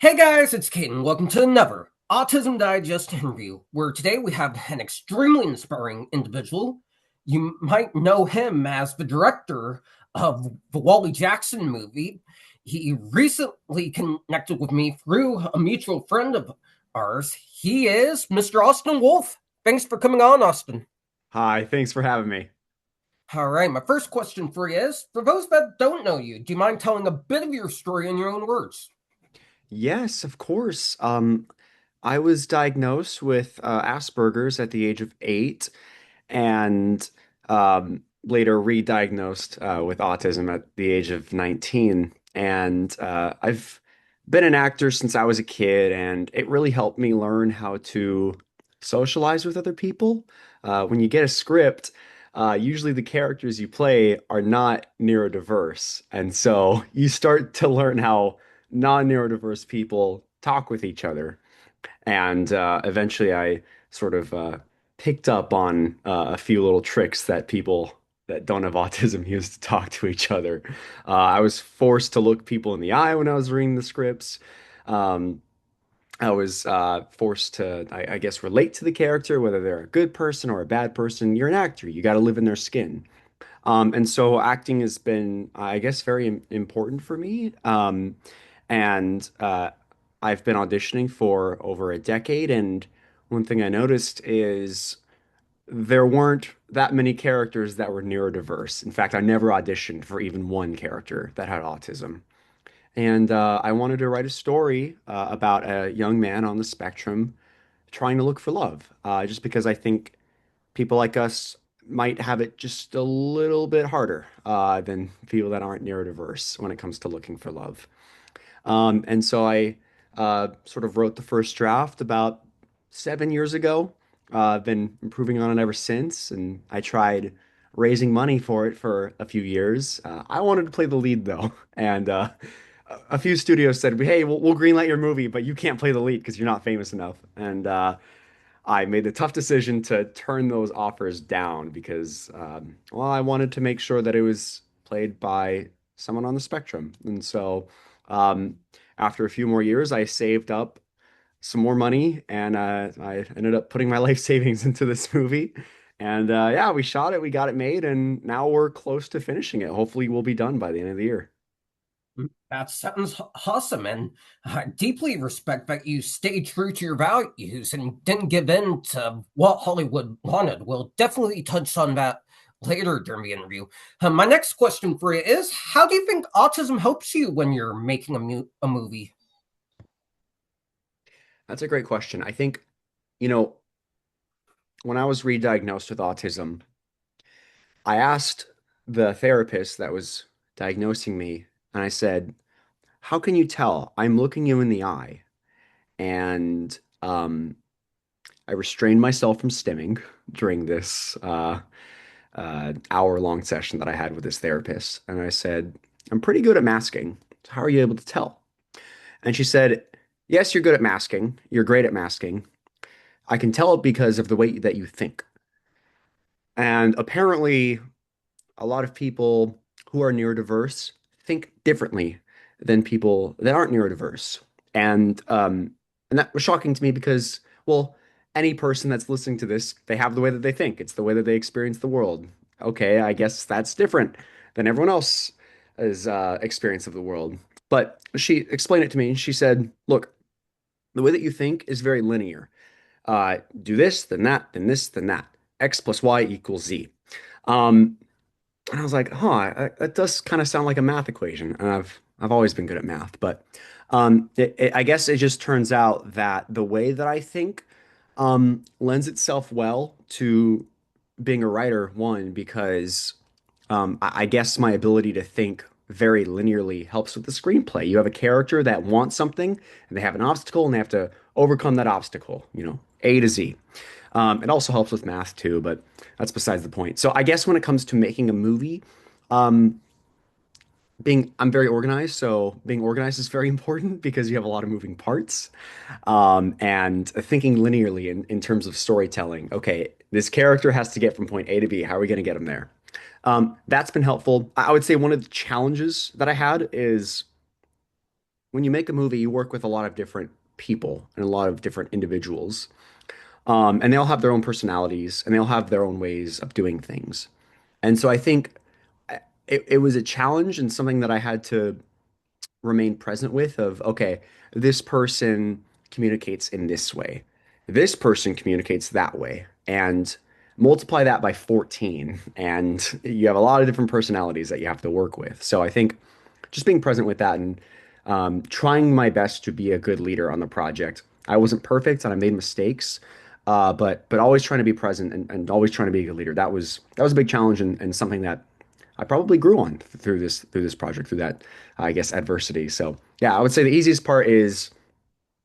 Hey guys, it's Caden. Welcome to another Autism Digest interview, where today we have an extremely inspiring individual. You might know him as the director of the Wally Jackson movie. He recently connected with me through a mutual friend of ours. He is Mr. Austin Wolff. Thanks for coming on, Austin. Hi, thanks for having me. All right, my first question for you is, for those that don't know you, do you mind telling a bit of your story in your own words? Yes, of course. I was diagnosed with Asperger's at the age of 8 and later re-diagnosed with autism at the age of 19. And I've been an actor since I was a kid, and it really helped me learn how to socialize with other people. When you get a script, usually the characters you play are not neurodiverse. And so you start to learn how non-neurodiverse people talk with each other. And eventually I sort of picked up on a few little tricks that people that don't have autism use to talk to each other. I was forced to look people in the eye when I was reading the scripts. Um, I was forced to, I guess, relate to the character, whether they're a good person or a bad person. You're an actor. You got to live in their skin. And so acting has been, I guess, very important for me. And I've been auditioning for over a decade. And one thing I noticed is there weren't that many characters that were neurodiverse. In fact, I never auditioned for even one character that had autism. And I wanted to write a story about a young man on the spectrum trying to look for love, just because I think people like us might have it just a little bit harder than people that aren't neurodiverse when it comes to looking for love. And so I sort of wrote the first draft about 7 years ago. I've been improving on it ever since, and I tried raising money for it for a few years. I wanted to play the lead though, and a few studios said, "Hey, we'll greenlight your movie, but you can't play the lead because you're not famous enough." And I made the tough decision to turn those offers down because, well, I wanted to make sure that it was played by someone on the spectrum. And so, um, after a few more years, I saved up some more money and I ended up putting my life savings into this movie. And yeah, we shot it, we got it made, and now we're close to finishing it. Hopefully, we'll be done by the end of the year. That sounds awesome, and I deeply respect that you stayed true to your values and didn't give in to what Hollywood wanted. We'll definitely touch on that later during the interview. My next question for you is, how do you think autism helps you when you're making a movie? That's a great question. I think, you know, when I was re-diagnosed with autism, I asked the therapist that was diagnosing me, and I said, "How can you tell? I'm looking you in the eye." And I restrained myself from stimming during this hour-long session that I had with this therapist. And I said, "I'm pretty good at masking. So how are you able to tell?" And she said, "Yes, you're good at masking. You're great at masking. I can tell it because of the way that you think." And apparently, a lot of people who are neurodiverse think differently than people that aren't neurodiverse. And that was shocking to me because, well, any person that's listening to this, they have the way that they think. It's the way that they experience the world. Okay, I guess that's different than everyone else's experience of the world. But she explained it to me and she said, "Look, the way that you think is very linear. Do this, then that, then this, then that. X plus Y equals Z." Um, and I was like, huh, that does kind of sound like a math equation. And I've always been good at math, but I guess it just turns out that the way that I think lends itself well to being a writer, one, because I guess my ability to think very linearly helps with the screenplay. You have a character that wants something and they have an obstacle and they have to overcome that obstacle, A to Z. It also helps with math too, but that's besides the point. So I guess when it comes to making a movie, um, I'm very organized, so being organized is very important because you have a lot of moving parts. And thinking linearly in terms of storytelling. Okay, this character has to get from point A to B. How are we going to get him there? That's been helpful. I would say one of the challenges that I had is when you make a movie, you work with a lot of different people and a lot of different individuals. And they all have their own personalities and they all have their own ways of doing things. And so I think it was a challenge and something that I had to remain present with of, okay, this person communicates in this way. This person communicates that way. And multiply that by 14 and you have a lot of different personalities that you have to work with. So I think just being present with that and trying my best to be a good leader on the project. I wasn't perfect and I made mistakes, but always trying to be present and always trying to be a good leader. That was a big challenge and something that I probably grew on through this project, through that, I guess, adversity. So yeah, I would say the easiest part is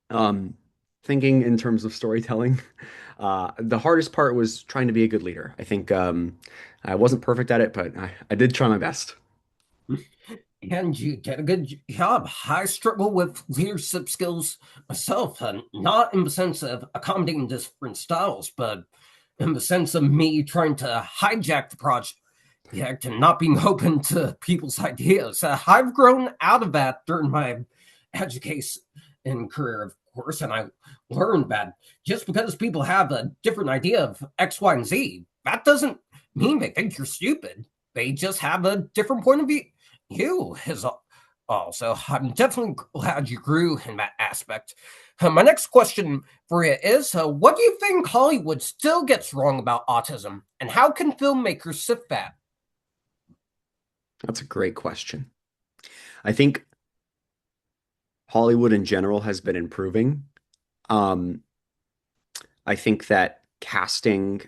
um, thinking in terms of storytelling. The hardest part was trying to be a good leader. I think I wasn't perfect at it, but I did try my best. And you did a good job. I struggle with leadership skills myself, and not in the sense of accommodating different styles, but in the sense of me trying to hijack the project and not being open to people's ideas. I've grown out of that during my education and career, of course, and I learned that just because people have a different idea of X, Y, and Z, that doesn't mean they think you're stupid. They just have a different point of view. You is also. I'm definitely glad you grew in that aspect. My next question for you is what do you think Hollywood still gets wrong about autism, and how can filmmakers shift that? That's a great question. I think Hollywood in general has been improving. Um, I think that casting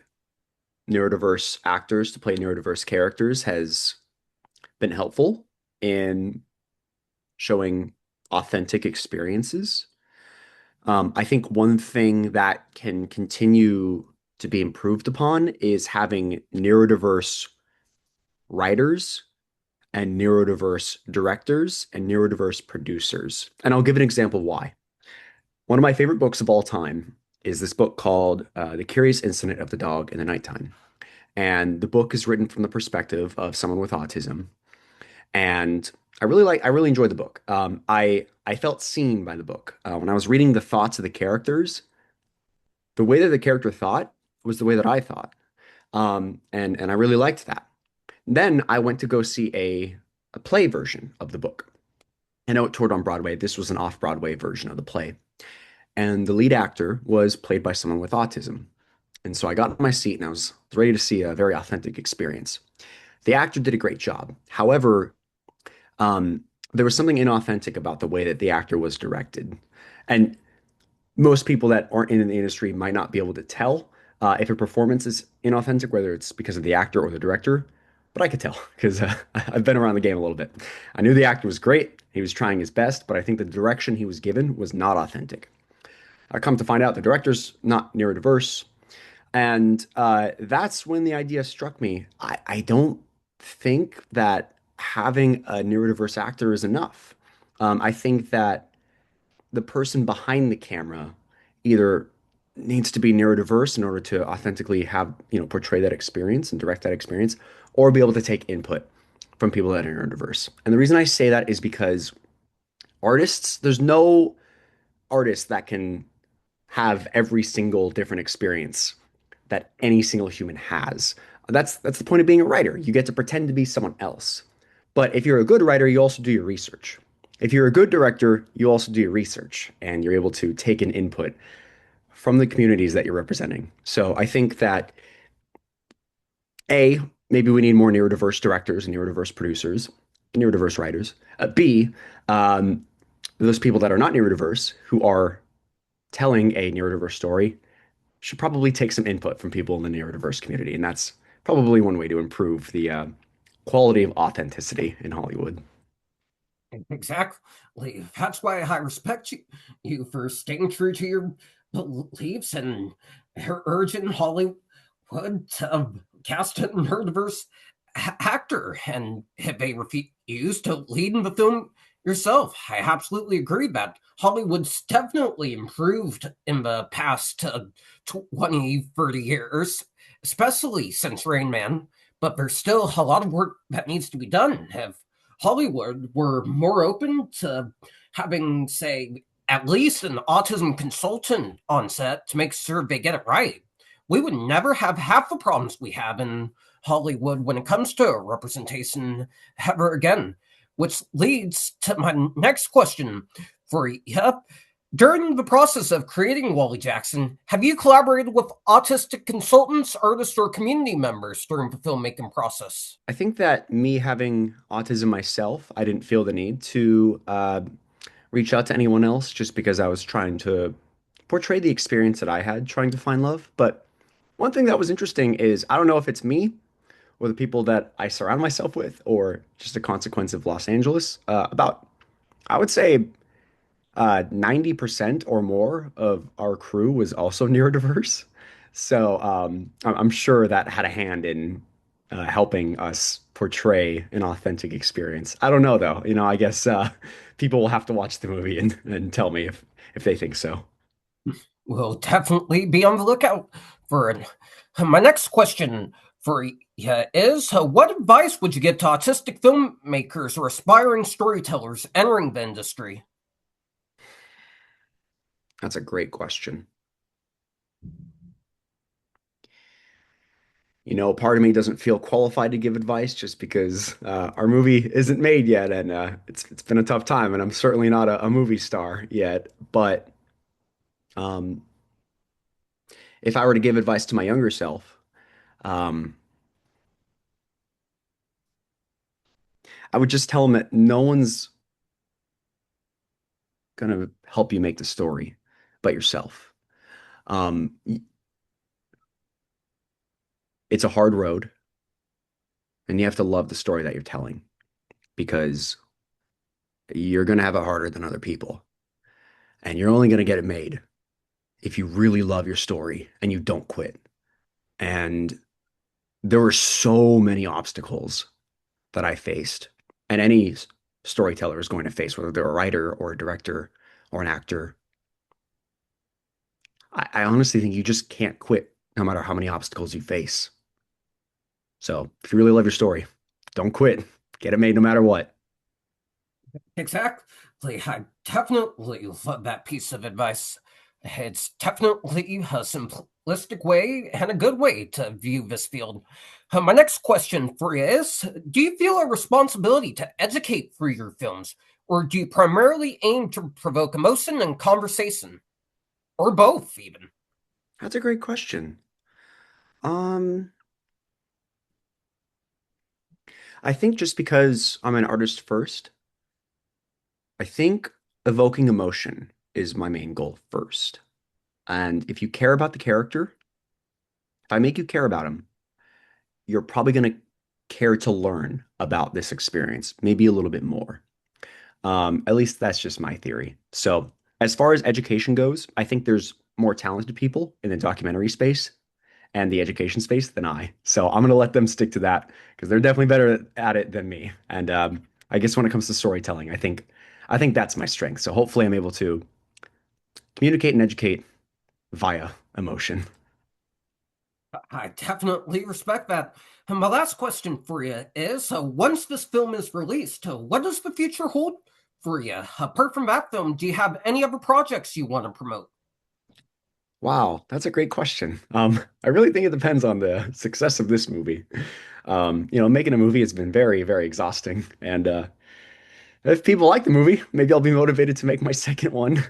neurodiverse actors to play neurodiverse characters has been helpful in showing authentic experiences. I think one thing that can continue to be improved upon is having neurodiverse writers and neurodiverse directors and neurodiverse producers. And I'll give an example why. One of my favorite books of all time is this book called The Curious Incident of the Dog in the Nighttime. And the book is written from the perspective of someone with autism. And I really enjoyed the book. I felt seen by the book. When I was reading the thoughts of the characters, the way that the character thought was the way that I thought. And I really liked that. Then I went to go see a play version of the book. I know it toured on Broadway. This was an off-Broadway version of the play. And the lead actor was played by someone with autism. And so I got in my seat and I was ready to see a very authentic experience. The actor did a great job. However, um, there was something inauthentic about the way that the actor was directed. And most people that aren't in the industry might not be able to tell if a performance is inauthentic, whether it's because of the actor or the director. But I could tell because I've been around the game a little bit. I knew the actor was great. He was trying his best, but I think the direction he was given was not authentic. I come to find out the director's not neurodiverse. And that's when the idea struck me. I don't think that having a neurodiverse actor is enough. I think that the person behind the camera either needs to be neurodiverse in order to authentically have, portray that experience and direct that experience, or be able to take input from people that are neurodiverse. And the reason I say that is because there's no artist that can have every single different experience that any single human has. That's the point of being a writer. You get to pretend to be someone else. But if you're a good writer, you also do your research. If you're a good director, you also do your research and you're able to take an input from the communities that you're representing. So I think that A, maybe we need more neurodiverse directors and neurodiverse producers, neurodiverse writers. B, um, those people that are not neurodiverse who are telling a neurodiverse story should probably take some input from people in the neurodiverse community. And that's probably one way to improve the quality of authenticity in Hollywood. Exactly. That's why I respect you for staying true to your beliefs and urging Hollywood to cast a neurodiverse actor. And if they refuse to lead in the film yourself, I absolutely agree that Hollywood's definitely improved in the past 20, 30 years, especially since Rain Man. But there's still a lot of work that needs to be done. If Hollywood were more open to having, say, at least an autism consultant on set to make sure they get it right, we would never have half the problems we have in Hollywood when it comes to representation ever again. Which leads to my next question for you. During the process of creating Wally Jackson, have you collaborated with autistic consultants, artists, or community members during the filmmaking process? I think that me having autism myself, I didn't feel the need to reach out to anyone else just because I was trying to portray the experience that I had trying to find love. But one thing that was interesting is I don't know if it's me or the people that I surround myself with or just a consequence of Los Angeles. About, I would say, 90% or more of our crew was also neurodiverse. So I'm sure that had a hand in helping us portray an authentic experience. I don't know though. I guess people will have to watch the movie and tell me if they think so. We'll definitely be on the lookout for it. My next question for you is what advice would you give to autistic filmmakers or aspiring storytellers entering the industry? That's a great question. Part of me doesn't feel qualified to give advice just because our movie isn't made yet, and it's been a tough time, and I'm certainly not a movie star yet. But um, if I were to give advice to my younger self, um, I would just tell him that no one's gonna help you make the story but yourself. Um, it's a hard road, and you have to love the story that you're telling because you're gonna have it harder than other people, and you're only gonna get it made if you really love your story and you don't quit. And there were so many obstacles that I faced, and any storyteller is going to face, whether they're a writer or a director or an actor. I honestly think you just can't quit no matter how many obstacles you face. So if you really love your story, don't quit. Get it made no matter what. Exactly. I definitely love that piece of advice. It's definitely a simplistic way and a good way to view this field. My next question for you is do you feel a responsibility to educate through your films, or do you primarily aim to provoke emotion and conversation? Or both, even? That's a great question. Um, I think just because I'm an artist first, I think evoking emotion is my main goal first. And if you care about the character, if I make you care about him, you're probably going to care to learn about this experience, maybe a little bit more. At least that's just my theory. So, as far as education goes, I think there's more talented people in the documentary space and the education space than I. So, I'm going to let them stick to that because they're definitely better at it than me. And I guess when it comes to storytelling, I think that's my strength. So, hopefully, I'm able to communicate and educate via emotion. I definitely respect that. And my last question for you is once this film is released, what does the future hold for you? Apart from that film, do you have any other projects you want to promote? Wow, that's a great question. I really think it depends on the success of this movie. Making a movie has been very, very exhausting, and if people like the movie, maybe I'll be motivated to make my second one.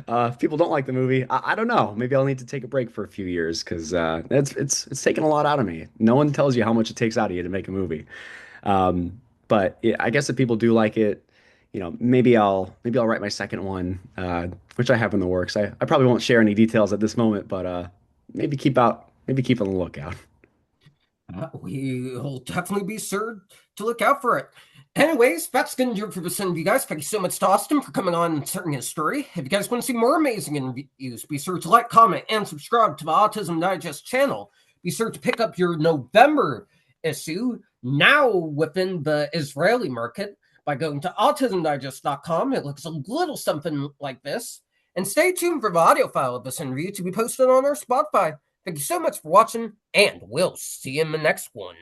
If people don't like the movie, I don't know. Maybe I'll need to take a break for a few years because it's taken a lot out of me. No one tells you how much it takes out of you to make a movie. But yeah, I guess if people do like it, maybe I'll write my second one, which I have in the works. I probably won't share any details at this moment, but maybe keep on the lookout. We'll definitely be sure to look out for it. Anyways, that's going to do it for this interview, guys. Thank you so much to Austin for coming on and sharing his story. If you guys want to see more amazing interviews, be sure to like, comment, and subscribe to the Autism Digest channel. Be sure to pick up your November issue now within the Israeli market by going to autismdigest.com. It looks a little something like this. And stay tuned for the audio file of this interview to be posted on our Spotify. Thank you so much for watching, and we'll see you in the next one.